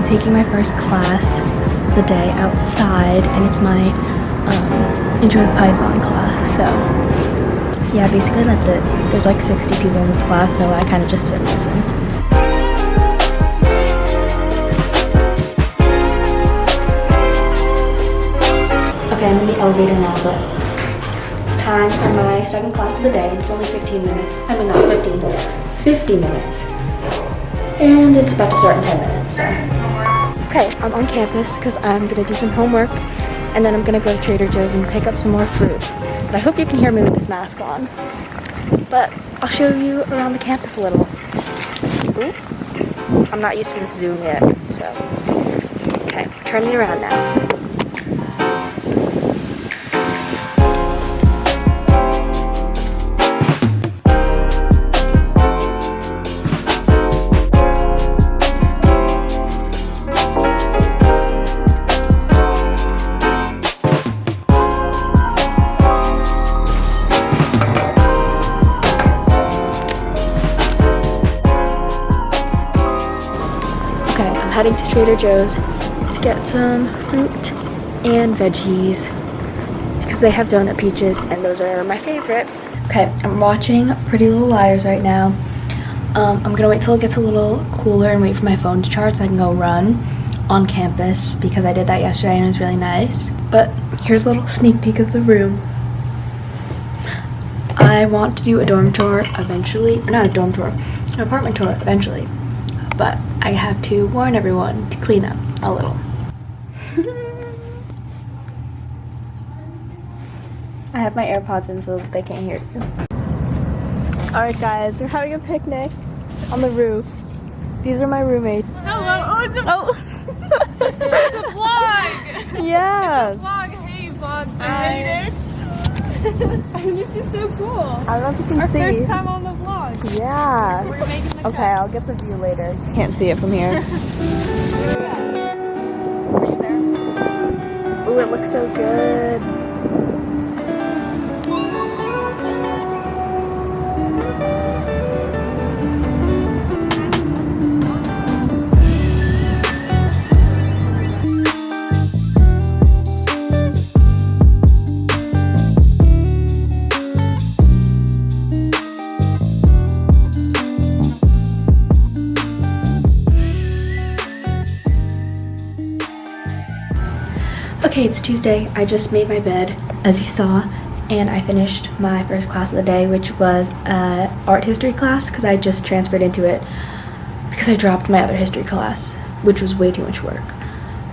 Taking my first class of the day outside, and it's my intro to Python class. So yeah, basically that's it. There's like 60 people in this class, so I kind of just sit and listen. Okay, I'm in the elevator now, but it's time for my second class of the day. It's only 15 minutes. I mean, not 15, but 50 minutes. And it's about to start in 10 minutes, so. Okay, I'm on campus because I'm gonna do some homework, and then I'm gonna go to Trader Joe's and pick up some more fruit. But I hope you can hear me with this mask on. But I'll show you around the campus a little. Ooh. I'm not used to this zoom yet, so. Okay, turning around now. Heading to Trader Joe's to get some fruit and veggies because they have donut peaches and those are my favorite. Okay, I'm watching Pretty Little Liars right now. I'm gonna wait till it gets a little cooler and wait for my phone to charge so I can go run on campus because I did that yesterday and it was really nice. But here's a little sneak peek of the room. I want to do a dorm tour eventually, or not a dorm tour, an apartment tour eventually. But I have to warn everyone to clean up a little. I have my AirPods in so that they can't hear you. Alright guys, we're having a picnic on the roof. These are my roommates. Hello, oh it's a It's a vlog! Yeah! It's a vlog, hey vlog, I hate it. I mean, this is so cool. I don't know if you can see. Our first time on the vlog. Yeah. We're making the Okay, cut. I'll get the view later. Can't see it from here. Are you there? Ooh, it looks so good. Okay, it's Tuesday. I just made my bed, as you saw, and I finished my first class of the day, which was an art history class, because I just transferred into it because I dropped my other history class, which was way too much work.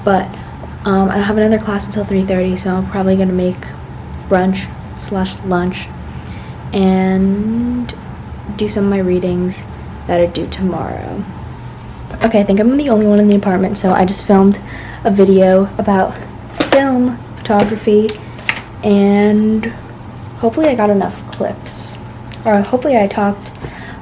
But I don't have another class until 3:30, so I'm probably going to make brunch/lunch and do some of my readings that are due tomorrow. Okay, I think I'm the only one in the apartment, so I just filmed a video about film photography, and hopefully I got enough clips, or hopefully I talked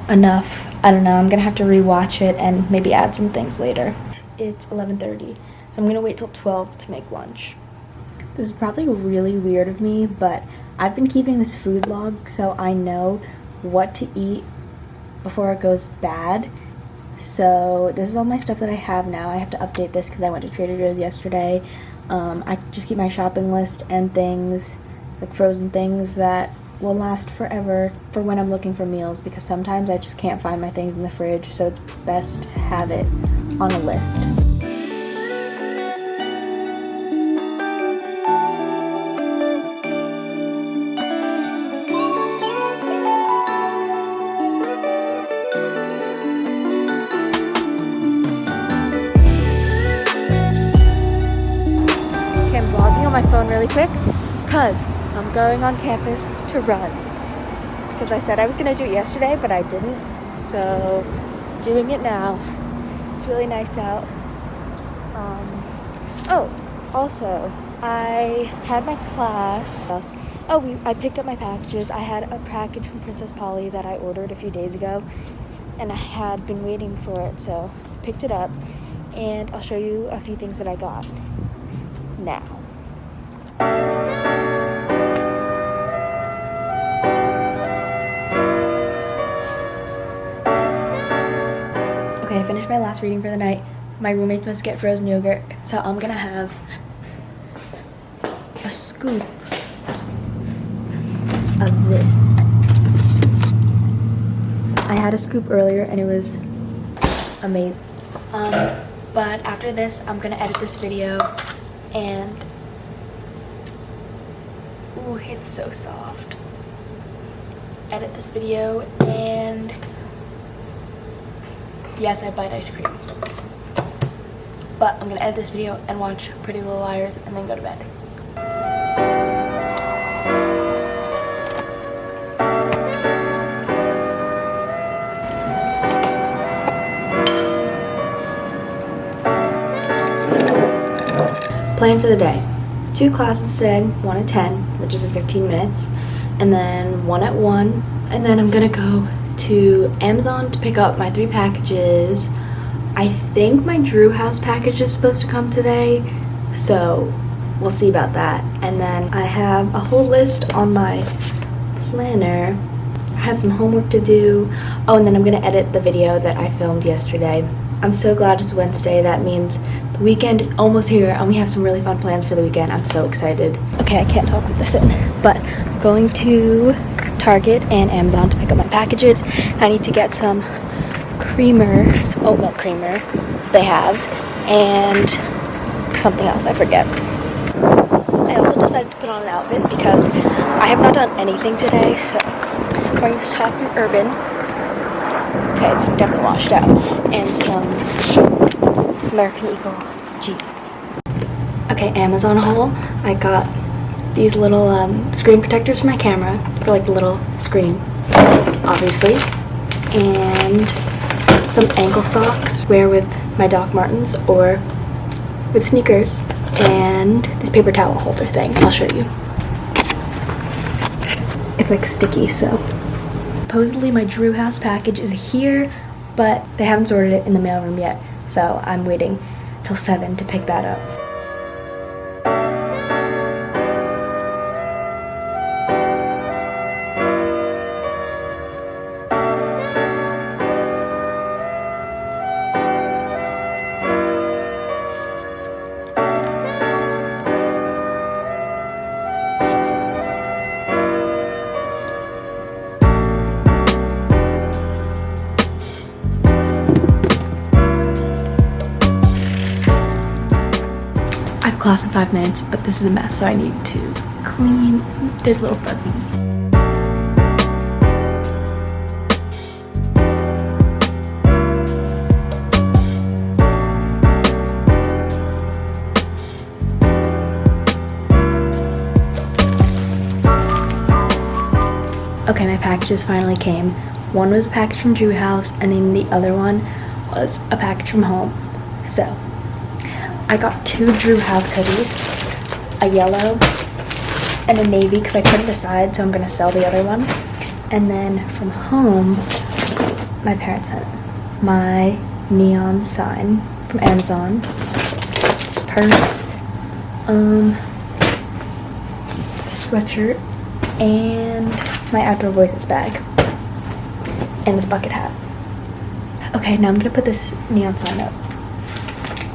enough. I don't know, I'm gonna have to rewatch it and maybe add some things later. It's 11:30, so I'm gonna wait till 12 to make lunch. This is probably really weird of me, but I've been keeping this food log so I know what to eat before it goes bad. So this is all my stuff that I have now. I have to update this because I went to Trader Joe's yesterday. I just keep my shopping list and things, like frozen things that will last forever for when I'm looking for meals, because sometimes I just can't find my things in the fridge, so it's best to have it on a list. my phone really quick because I'm going on campus to run. Because I said I was going to do it yesterday, but I didn't. So, doing it now. It's really nice out. Oh, also, I had my class. I picked up my packages. I had a package from Princess Polly that I ordered a few days ago, and I had been waiting for it, so I picked it up, and I'll show you a few things that I got now. Okay, I finished my last reading for the night. My roommates must get frozen yogurt, so I'm gonna have a scoop of this. I had a scoop earlier and it was amazing. But after this, I'm gonna edit this video and ooh, it's so soft. Edit this video and yes, I bite ice cream. But I'm gonna edit this video and watch Pretty Little Liars and then go to bed. Plan for the day. 2 classes today, 1 at 10, which is in 15 minutes, and then 1 at 1, and then I'm gonna go to Amazon to pick up my 3 packages. I think my DrewHouse package is supposed to come today, so we'll see about that. And then I have a whole list on my planner. I have some homework to do. Oh, and then I'm gonna edit the video that I filmed yesterday. I'm so glad it's Wednesday. That means the weekend is almost here and we have some really fun plans for the weekend. I'm so excited. Okay, I can't talk with this in, but I'm going to Target and Amazon to pick up my packages. I need to get some creamer, some oat milk creamer they have, and something else, I forget. I also decided to put on an outfit because I have not done anything today, so I'm wearing this top from Urban. Okay, it's definitely washed out. And some American Eagle jeans. Okay, Amazon haul. I got these little screen protectors for my camera, for like the little screen, obviously. And some ankle socks, wear with my Doc Martens or with sneakers. And this paper towel holder thing, I'll show you. It's like sticky, so. Supposedly my DrewHouse package is here, but they haven't sorted it in the mailroom yet, so I'm waiting till 7 to pick that up. I have class in 5 minutes, but this is a mess, so I need to clean. There's a little fuzzy. Okay, my packages finally came. One was a package from DrewHouse, and then the other one was a package from home. So, I got 2 DrewHouse hoodies, a yellow and a navy because I couldn't decide, so I'm going to sell the other one. And then from home, my parents sent my neon sign from Amazon, this purse, sweatshirt, and my Outdoor Voices bag, and this bucket hat. Okay, now I'm going to put this neon sign up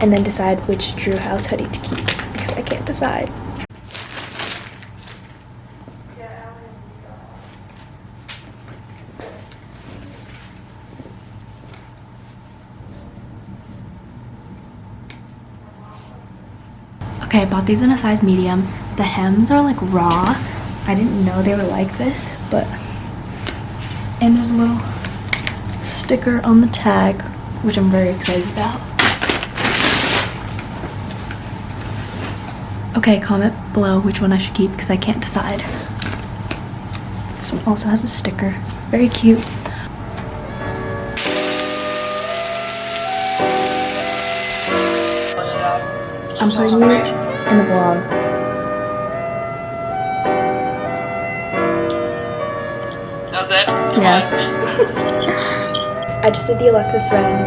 and then decide which DrewHouse hoodie to keep because I can't decide. Okay, I bought these in a size medium. The hems are like raw. I didn't know they were like this, but... And there's a little sticker on the tag, which I'm very excited about. Okay, comment below which one I should keep because I can't decide. This one also has a sticker. Very cute. I'm putting it in the vlog. How's that? Yeah. I just did the Alexis Ren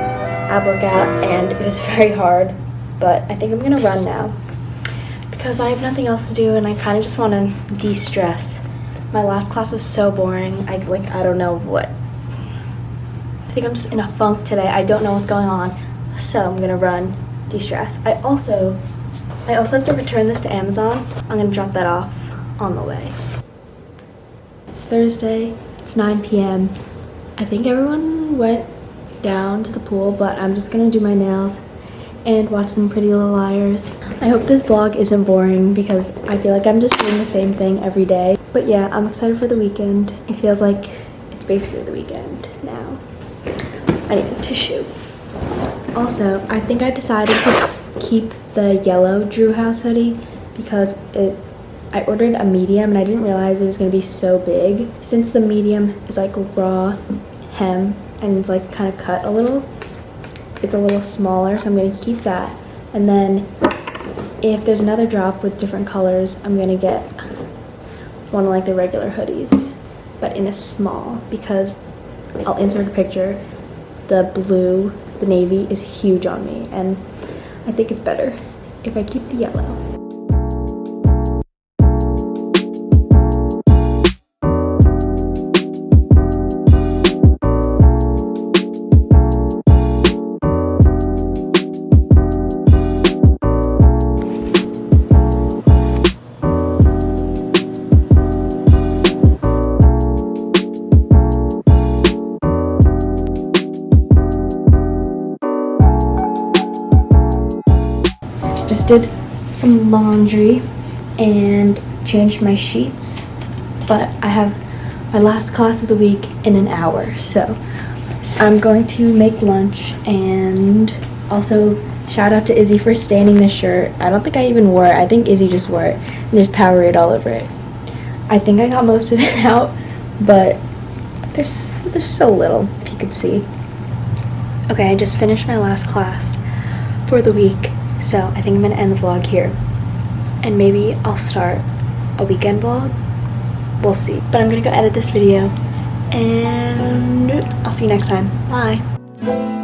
ab workout and it was very hard, but I think I'm gonna run now because I have nothing else to do and I kind of just want to de-stress. My last class was so boring. I don't know what. I think I'm just in a funk today. I don't know what's going on, so I'm gonna run, de-stress. I also have to return this to Amazon. I'm gonna drop that off on the way. It's Thursday. It's 9 p.m. I think everyone went down to the pool, but I'm just gonna do my nails and watch some Pretty Little Liars. I hope this vlog isn't boring because I feel like I'm just doing the same thing every day. But yeah, I'm excited for the weekend. It feels like it's basically the weekend now. I need a tissue. Also, I think I decided to keep the yellow DrewHouse hoodie because I ordered a medium and I didn't realize it was going to be so big. Since the medium is like raw hem and it's like kind of cut a little, it's a little smaller, so I'm going to keep that. And then if there's another drop with different colors, I'm going to get one of like the regular hoodies, but in a small, because I'll insert a picture. The blue, the navy is huge on me and I think it's better if I keep the yellow. Just did some laundry and changed my sheets, but I have my last class of the week in an hour, so I'm going to make lunch. And also shout out to Izzy for staining this shirt. I don't think I even wore it. I think Izzy just wore it and there's Powerade all over it. I think I got most of it out, but there's so little, if you could see. Okay, I just finished my last class for the week. So I think I'm gonna end the vlog here and maybe I'll start a weekend vlog. We'll see. But I'm gonna go edit this video and I'll see you next time. Bye.